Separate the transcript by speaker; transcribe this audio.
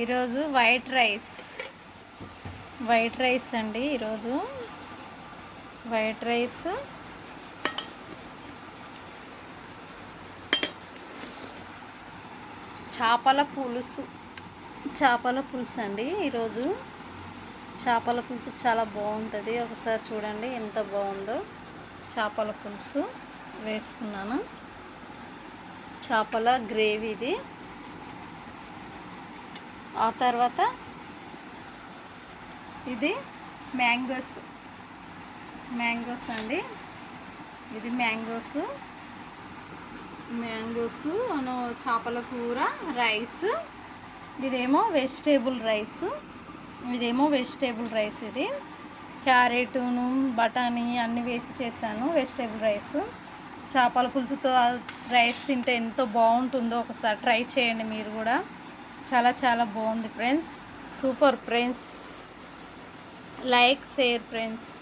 Speaker 1: ఈరోజు white rice అండి. ఈరోజు వైట్ రైస్, చేపల పులుసు అండి. ఈరోజు చేపల పులుసు చాలా బాగుంటుంది. ఒకసారి చూడండి ఎంత బాగుందో. చేపల పులుసు వేసుకున్నాను. చేపల గ్రేవీది. ఆ తర్వాత ఇది మ్యాంగోస్ అండి. ఇది మ్యాంగోస్ అను చేపల కూర, రైస్. ఇదేమో వెజిటేబుల్ రైస్. ఇది క్యారెట్ను, బఠానీ అన్నీ వేసి చేశాను వెజిటేబుల్ రైస్. చేపల పులుసుతో రైస్ తింటే ఎంతో బాగుంటుందో ఒకసారి ట్రై చేయండి మీరు కూడా. చాలా చాలా బాగుంది friends. Super friends. Like, share friends.